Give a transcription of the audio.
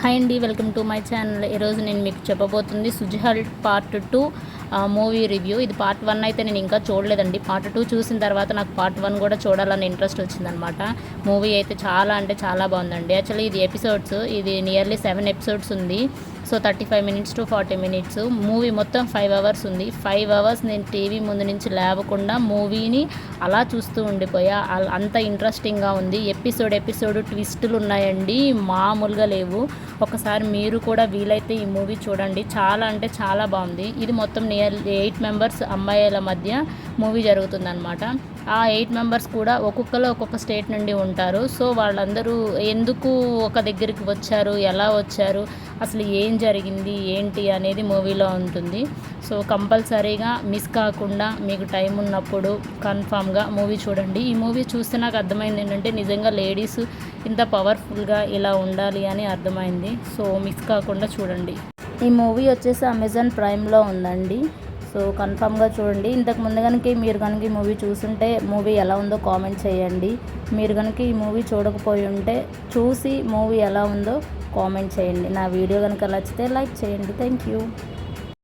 Hi అండి, welcome to my channel. ఈరోజు నేను మీకు చెప్పబోతుంది సుజిహాల్ పార్ట్ 2 మూవీ రివ్యూ. ఇది పార్ట్ 1 అయితే నేను ఇంకా చూడలేదండి. పార్ట్ 2 చూసిన తర్వాత నాకు పార్ట్ 1 కూడా చూడాలని ఇంట్రెస్ట్ వచ్చిందనమాట. మూవీ అయితే చాలా అంటే చాలా బాగుందండి. యాక్చువల్లీ ఇది ఎపిసోడ్స్, ఇది నియర్లీ 7 ఎపిసోడ్స్ ఉంది. So 35 minutes to 40 minutes. Movie మొత్తం 5 అవర్స్ ఉంది. 5 అవర్స్ నేను టీవీ ముందు నుంచి లేవకుండా మూవీని అలా చూస్తూ ఉండిపోయా. అంత ఇంట్రెస్టింగ్గా ఉంది. ఎపిసోడ్ ట్విస్టులు ఉన్నాయండి, మామూలుగా లేవు. ఒకసారి మీరు కూడా వీలైతే ఈ మూవీ చూడండి. చాలా అంటే చాలా బాగుంది. ఇది మొత్తం నియర్ 8 మెంబర్స్ అమ్మాయిల మధ్య మూవీ జరుగుతుందన్నమాట. ఆ 8 మెంబర్స్ కూడా ఒక్కొక్కరు ఒక్కొక్క స్టేట్ నుండి ఉంటారు. సో వాళ్ళందరూ ఎందుకు ఒక దగ్గరికి వచ్చారు, ఎలా వచ్చారు, అసలు ఏం జరిగింది ఏంటి అనేది మూవీలో ఉంటుంది. సో కంపల్సరీగా మిస్ కాకుండా మీకు టైం ఉన్నప్పుడు కన్ఫామ్గా మూవీ చూడండి. ఈ మూవీ చూస్తే నాకు అర్థమైంది ఏంటంటే నిజంగా లేడీస్ ఇంత పవర్ఫుల్గా ఇలా ఉండాలి అని అర్థమైంది. సో మిస్ కాకుండా చూడండి. ఈ మూవీ వచ్చేసి అమెజాన్ ప్రైమ్లో ఉందండి. సో కన్ఫామ్గా చూడండి. ఇంతకు ముందు కనుక మీరు కనుక ఈ మూవీ చూసుంటే మూవీ ఎలా ఉందో కామెంట్ చేయండి. మీరు కనుక ఈ మూవీ చూడకపోయి ఉంటే చూసి మూవీ ఎలా ఉందో కామెంట్ చేయండి. నా వీడియో కనుక నచ్చితే లైక్ చేయండి. Thank you.